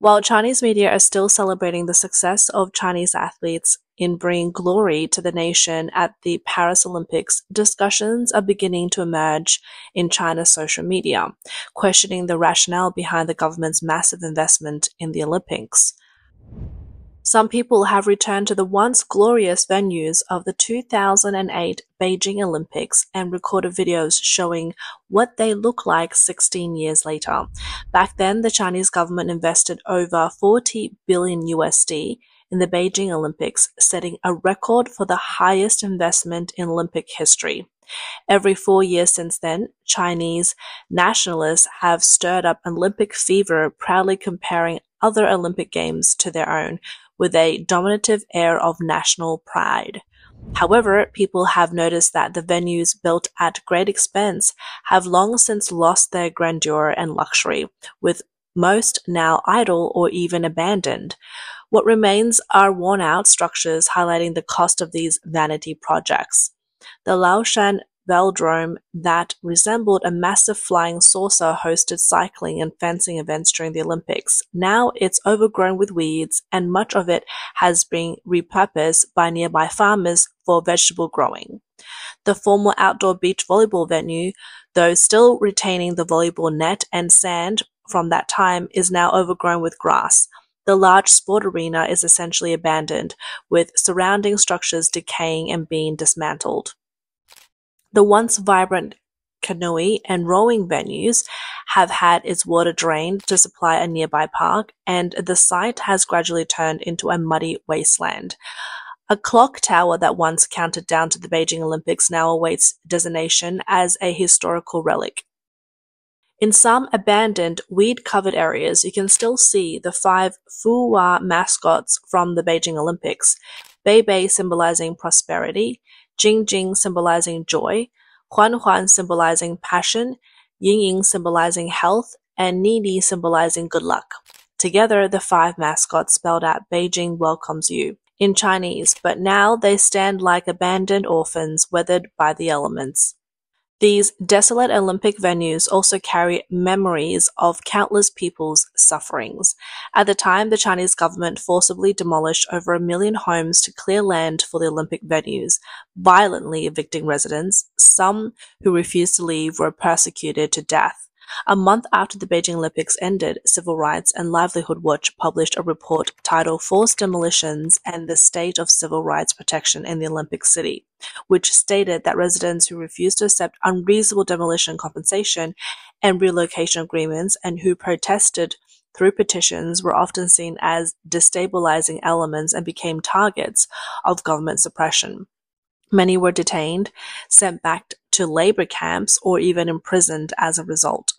While Chinese media are still celebrating the success of Chinese athletes in bringing glory to the nation at the Paris Olympics, discussions are beginning to emerge in China's social media, questioning the rationale behind the government's massive investment in the Olympics. Some people have returned to the once glorious venues of the 2008 Beijing Olympics and recorded videos showing what they look like 16 years later. Back then, the Chinese government invested over 40 billion USD in the Beijing Olympics, setting a record for the highest investment in Olympic history. Every 4 years since then, Chinese nationalists have stirred up Olympic fever, proudly comparing other Olympic games to their own, with a dominative air of national pride. However, people have noticed that the venues built at great expense have long since lost their grandeur and luxury, with most now idle or even abandoned. What remains are worn-out structures highlighting the cost of these vanity projects. The Laoshan velodrome that resembled a massive flying saucer hosted cycling and fencing events during the Olympics. Now it's overgrown with weeds, and much of it has been repurposed by nearby farmers for vegetable growing. The former outdoor beach volleyball venue, though still retaining the volleyball net and sand from that time, is now overgrown with grass. The large sport arena is essentially abandoned, with surrounding structures decaying and being dismantled. The once vibrant canoe and rowing venues have had its water drained to supply a nearby park, and the site has gradually turned into a muddy wasteland. A clock tower that once counted down to the Beijing Olympics now awaits designation as a historical relic. In some abandoned, weed-covered areas, you can still see the 5 Fuwa mascots from the Beijing Olympics: Bei symbolizing prosperity, Jing symbolizing joy, Huan symbolizing passion, Ying symbolizing health, and Ni symbolizing good luck. Together, the 5 mascots spelled out "Beijing welcomes you" in Chinese, but now they stand like abandoned orphans weathered by the elements. These desolate Olympic venues also carry memories of countless people's sufferings. At the time, the Chinese government forcibly demolished over 1 million homes to clear land for the Olympic venues, violently evicting residents. Some who refused to leave were persecuted to death. A month after the Beijing Olympics ended, Civil Rights and Livelihood Watch published a report titled "Forced Demolitions and the State of Civil Rights Protection in the Olympic City," which stated that residents who refused to accept unreasonable demolition compensation and relocation agreements and who protested through petitions were often seen as destabilizing elements and became targets of government suppression. Many were detained, sent back to labor camps, or even imprisoned as a result.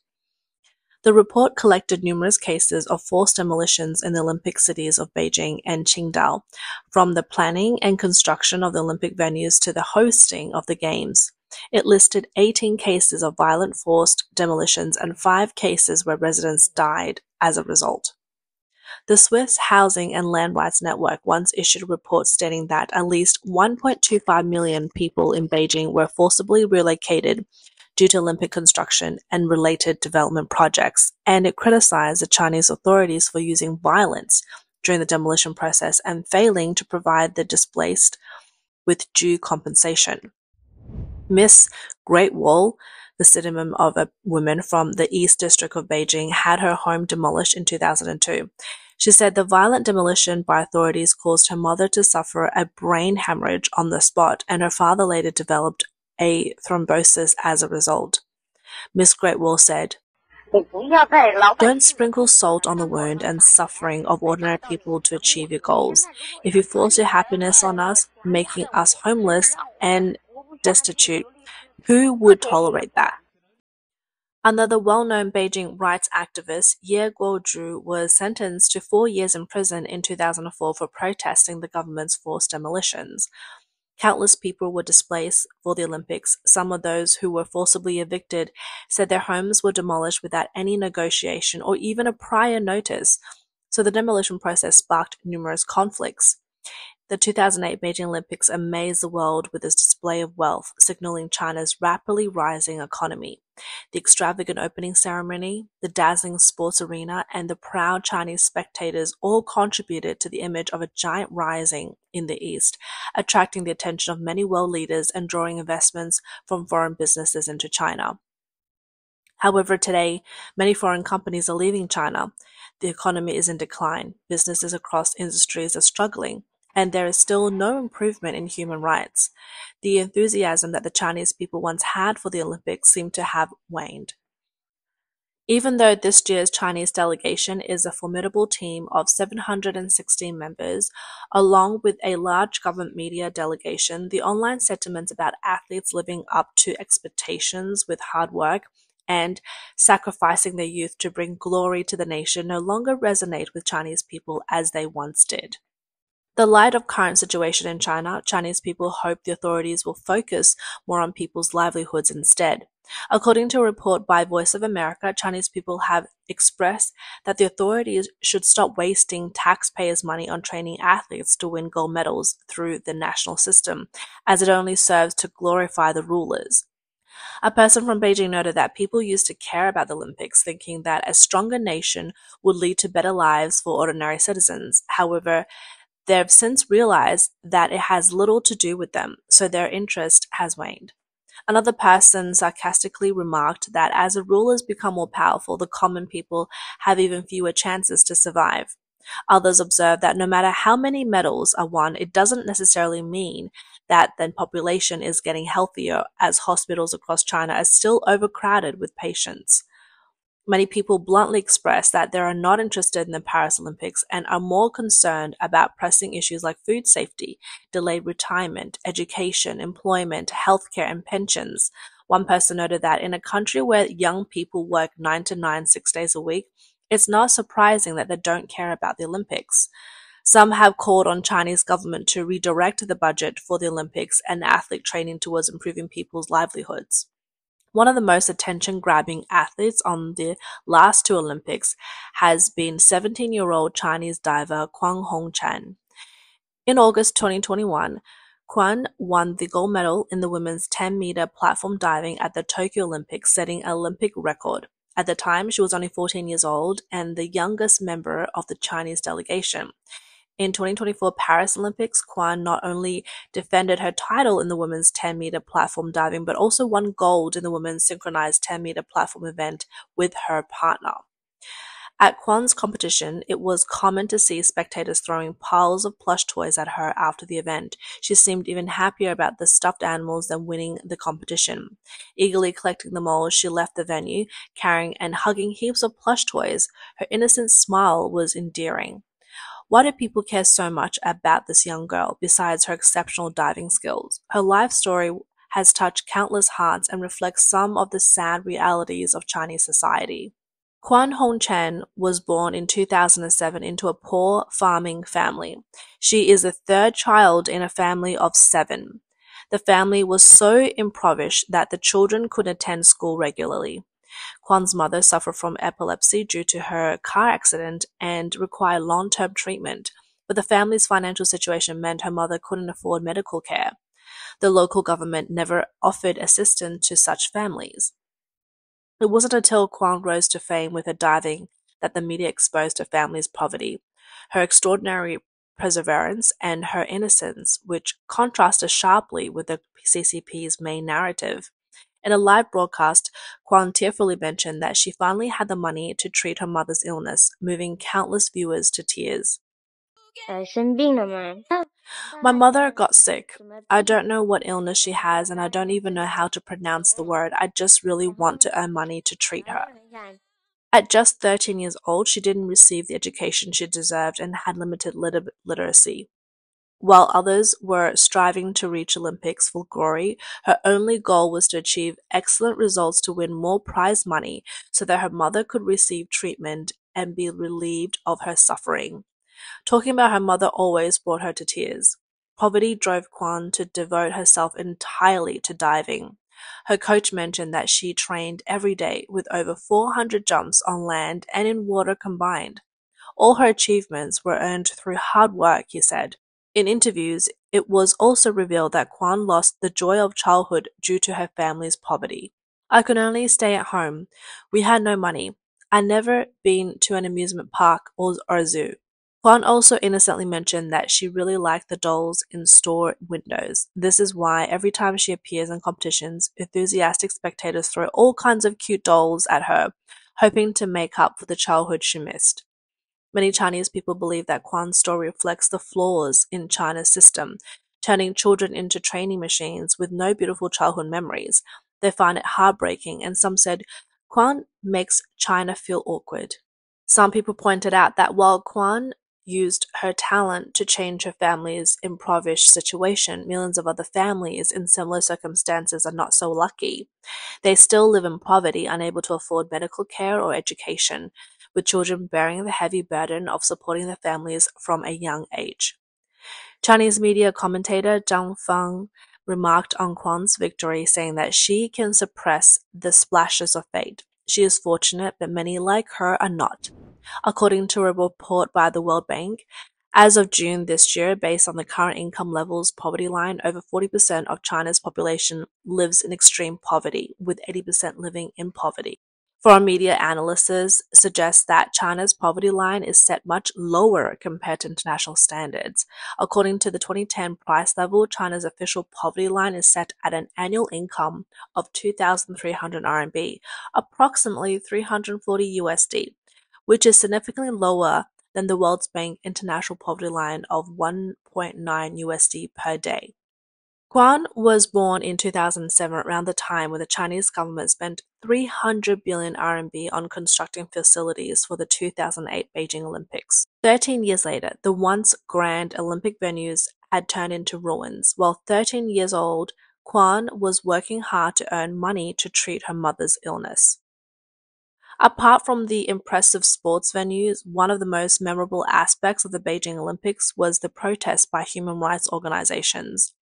The report collected numerous cases of forced demolitions in the Olympic cities of Beijing and Qingdao, from the planning and construction of the Olympic venues to the hosting of the Games. It listed 18 cases of violent forced demolitions and 5 cases where residents died as a result. The Swiss Housing and Land Rights Network once issued a report stating that at least 1.25 million people in Beijing were forcibly relocated due to Olympic construction and related development projects, and it criticized the Chinese authorities for using violence during the demolition process and failing to provide the displaced with due compensation. Miss Great Wall, the pseudonym of a woman from the East District of Beijing, had her home demolished in 2002. She said the violent demolition by authorities caused her mother to suffer a brain hemorrhage on the spot, and her father later developed a thrombosis as a result. Miss Great Wall said, "Don't sprinkle salt on the wound and suffering of ordinary people to achieve your goals. If you force your happiness on us, making us homeless and destitute, who would tolerate that?" Another well-known Beijing rights activist, Ye Guozhu, was sentenced to 4 years in prison in 2004 for protesting the government's forced demolitions. Countless people were displaced for the Olympics. Some of those who were forcibly evicted said their homes were demolished without any negotiation or even a prior notice, so the demolition process sparked numerous conflicts. The 2008 Beijing Olympics amazed the world with its display of wealth, signaling China's rapidly rising economy. The extravagant opening ceremony, the dazzling sports arena, and the proud Chinese spectators all contributed to the image of a giant rising in the East, attracting the attention of many world leaders and drawing investments from foreign businesses into China. However, today, many foreign companies are leaving China. The economy is in decline, businesses across industries are struggling, and there is still no improvement in human rights. The enthusiasm that the Chinese people once had for the Olympics seemed to have waned. Even though this year's Chinese delegation is a formidable team of 716 members, along with a large government media delegation, the online sentiments about athletes living up to expectations with hard work and sacrificing their youth to bring glory to the nation no longer resonate with Chinese people as they once did. The light of current situation in China, Chinese people hope the authorities will focus more on people's livelihoods instead. According to a report by Voice of America, Chinese people have expressed that the authorities should stop wasting taxpayers' money on training athletes to win gold medals through the national system, as it only serves to glorify the rulers. A person from Beijing noted that people used to care about the Olympics, thinking that a stronger nation would lead to better lives for ordinary citizens. However, they've since realized that it has little to do with them, so their interest has waned. Another person sarcastically remarked that as the rulers become more powerful, the common people have even fewer chances to survive. Others observed that no matter how many medals are won, it doesn't necessarily mean that the population is getting healthier, as hospitals across China are still overcrowded with patients. Many people bluntly express that they are not interested in the Paris Olympics and are more concerned about pressing issues like food safety, delayed retirement, education, employment, healthcare, and pensions. One person noted that in a country where young people work 9 to 9, 6 days a week, it's not surprising that they don't care about the Olympics. Some have called on Chinese government to redirect the budget for the Olympics and athlete training towards improving people's livelihoods. One of the most attention-grabbing athletes on the last two Olympics has been 17-year-old Chinese diver Quan Hongchen. In August 2021, Quan won the gold medal in the women's 10-meter platform diving at the Tokyo Olympics, setting an Olympic record. At the time, she was only 14 years old and the youngest member of the Chinese delegation. In 2024 Paris Olympics, Quan not only defended her title in the women's 10-meter platform diving, but also won gold in the women's synchronized 10-meter platform event with her partner. At Quan's competition, it was common to see spectators throwing piles of plush toys at her after the event. She seemed even happier about the stuffed animals than winning the competition. Eagerly collecting them all, she left the venue, carrying and hugging heaps of plush toys. Her innocent smile was endearing. Why do people care so much about this young girl, besides her exceptional diving skills? Her life story has touched countless hearts and reflects some of the sad realities of Chinese society. Quan Hongchen was born in 2007 into a poor farming family. She is the third child in a family of 7. The family was so impoverished that the children couldn't attend school regularly. Quan's mother suffered from epilepsy due to her car accident and required long-term treatment, but the family's financial situation meant her mother couldn't afford medical care. The local government never offered assistance to such families. It wasn't until Quan rose to fame with her diving that the media exposed her family's poverty. Her extraordinary perseverance and her innocence, which contrasted sharply with the CCP's main narrative. In a live broadcast, Quan tearfully mentioned that she finally had the money to treat her mother's illness, moving countless viewers to tears. My mother got sick. I don't know what illness she has, and I don't even know how to pronounce the word. I just really want to earn money to treat her. At just 13 years old, she didn't receive the education she deserved and had limited literacy. While others were striving to reach Olympics full glory, her only goal was to achieve excellent results to win more prize money so that her mother could receive treatment and be relieved of her suffering. Talking about her mother always brought her to tears. Poverty drove Quan to devote herself entirely to diving. Her coach mentioned that she trained every day with over 400 jumps on land and in water combined. All her achievements were earned through hard work, he said. In interviews, it was also revealed that Kwan lost the joy of childhood due to her family's poverty. I could only stay at home. We had no money. I'd never been to an amusement park or a zoo. Kwan also innocently mentioned that she really liked the dolls in store windows. This is why every time she appears in competitions, enthusiastic spectators throw all kinds of cute dolls at her, hoping to make up for the childhood she missed. Many Chinese people believe that Kwan's story reflects the flaws in China's system, turning children into training machines with no beautiful childhood memories. They find it heartbreaking, and some said Kwan makes China feel awkward. Some people pointed out that while Kwan used her talent to change her family's impoverished situation, millions of other families in similar circumstances are not so lucky. They still live in poverty, unable to afford medical care or education, with children bearing the heavy burden of supporting their families from a young age. Chinese media commentator Zhang Fang remarked on Kwan's victory, saying that she can suppress the splashes of fate. She is fortunate, but many like her are not. According to a report by the World Bank, as of June this year, based on the current income levels poverty line, over 40% of China's population lives in extreme poverty, with 80% living in poverty. Foreign media analysis suggest that China's poverty line is set much lower compared to international standards. According to the 2010 price level, China's official poverty line is set at an annual income of 2,300 RMB, approximately 340 USD, which is significantly lower than the World Bank international poverty line of 1.9 USD per day. Kwan was born in 2007, around the time when the Chinese government spent 300 billion RMB on constructing facilities for the 2008 Beijing Olympics. 13 years later, the once grand Olympic venues had turned into ruins. While 13 years old, Kwan was working hard to earn money to treat her mother's illness. Apart from the impressive sports venues, one of the most memorable aspects of the Beijing Olympics was the protest by human rights organizations.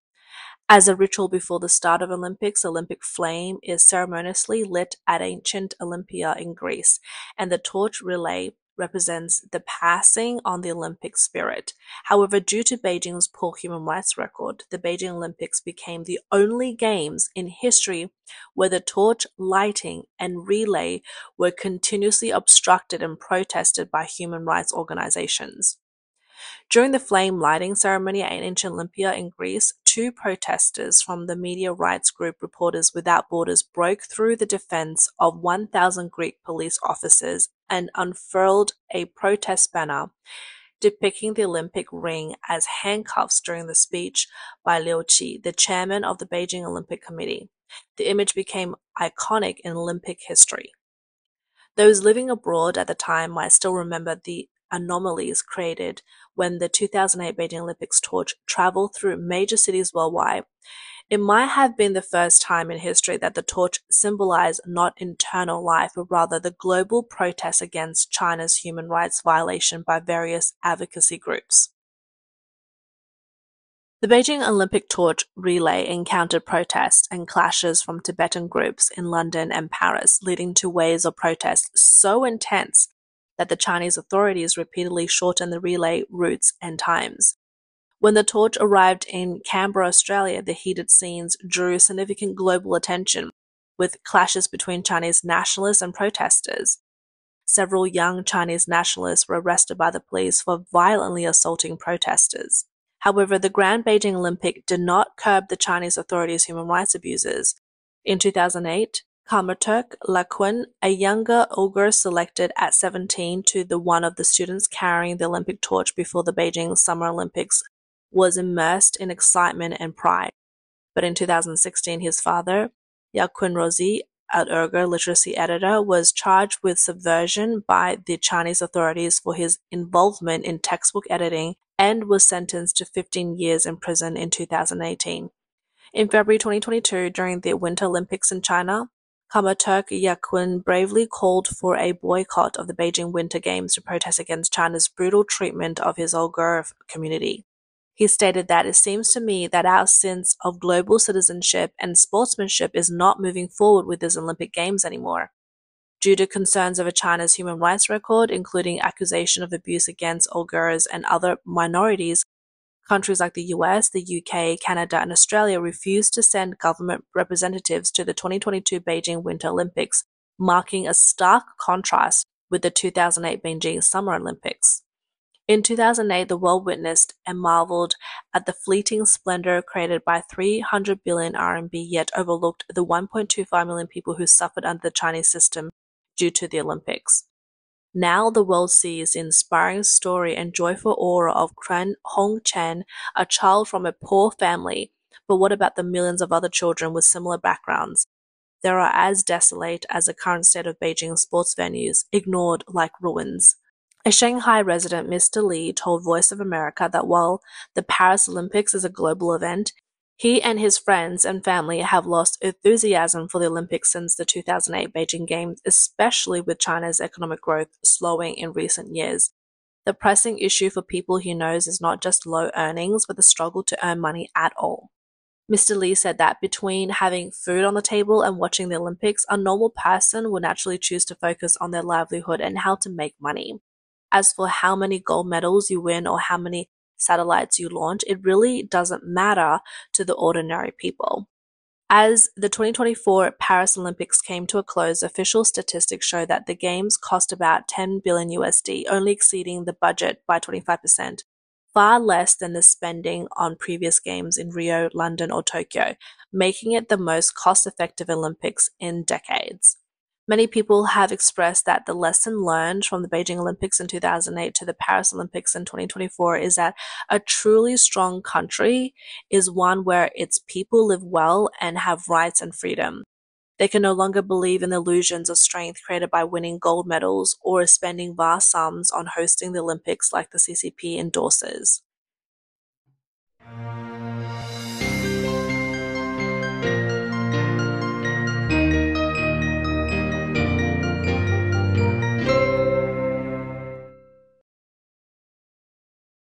As a ritual before the start of Olympics, Olympic flame is ceremoniously lit at ancient Olympia in Greece, and the torch relay represents the passing on the Olympic spirit. However, due to Beijing's poor human rights record, the Beijing Olympics became the only games in history where the torch lighting and relay were continuously obstructed and protested by human rights organizations. During the flame lighting ceremony at ancient Olympia in Greece, two protesters from the media rights group Reporters Without Borders broke through the defense of 1,000 Greek police officers and unfurled a protest banner depicting the Olympic ring as handcuffs during the speech by Liu Qi, the chairman of the Beijing Olympic Committee. The image became iconic in Olympic history. Those living abroad at the time might still remember the anomalies created when the 2008 Beijing Olympics torch traveled through major cities worldwide. It might have been the first time in history that the torch symbolized not internal life, but rather the global protest against China's human rights violation by various advocacy groups. The Beijing Olympic torch relay encountered protests and clashes from Tibetan groups in London and Paris, leading to waves of protest so intense that the Chinese authorities repeatedly shortened the relay routes and times. When the torch arrived in Canberra, Australia, the heated scenes drew significant global attention, with clashes between Chinese nationalists and protesters. Several young Chinese nationalists were arrested by the police for violently assaulting protesters. However, the Grand Beijing Olympic did not curb the Chinese authorities' human rights abuses. In 2008, Karmaturk Lakwin, a younger Uyghur selected at 17 to the one of the students carrying the Olympic torch before the Beijing Summer Olympics, was immersed in excitement and pride. But in 2016, his father, Yaquin Rozi, an Uyghur literacy editor, was charged with subversion by the Chinese authorities for his involvement in textbook editing and was sentenced to 15 years in prison in 2018. In February 2022, during the Winter Olympics in China, Karmaturk Yaquin bravely called for a boycott of the Beijing Winter Games to protest against China's brutal treatment of his Uyghur community. He stated that it seems to me that our sense of global citizenship and sportsmanship is not moving forward with these Olympic Games anymore. Due to concerns over China's human rights record, including accusation of abuse against Uyghurs and other minorities, Countries like the US, the UK, Canada, and Australia refused to send government representatives to the 2022 Beijing Winter Olympics, marking a stark contrast with the 2008 Beijing Summer Olympics. In 2008, the world witnessed and marveled at the fleeting splendor created by 300 billion RMB, yet overlooked the 1.25 million people who suffered under the Chinese system due to the Olympics. Now the world sees the inspiring story and joyful aura of Kren Hongchen, a child from a poor family. But what about the millions of other children with similar backgrounds? They are as desolate as the current state of Beijing sports venues, ignored like ruins. A Shanghai resident, Mr. Li, told Voice of America that while the Paris Olympics is a global event, he and his friends and family have lost enthusiasm for the Olympics since the 2008 Beijing Games, especially with China's economic growth slowing in recent years. The pressing issue for people he knows is not just low earnings, but the struggle to earn money at all. Mr. Li said that between having food on the table and watching the Olympics, a normal person would naturally choose to focus on their livelihood and how to make money. As for how many gold medals you win or how many satellites you launch, it really doesn't matter to the ordinary people. As the 2024 Paris Olympics came to a close, official statistics show that the games cost about 10 billion USD, only exceeding the budget by 25%, far less than the spending on previous games in Rio, London, or Tokyo, making it the most cost-effective Olympics in decades. Many people have expressed that the lesson learned from the Beijing Olympics in 2008 to the Paris Olympics in 2024 is that a truly strong country is one where its people live well and have rights and freedom. They can no longer believe in the illusions of strength created by winning gold medals or spending vast sums on hosting the Olympics like the CCP endorses.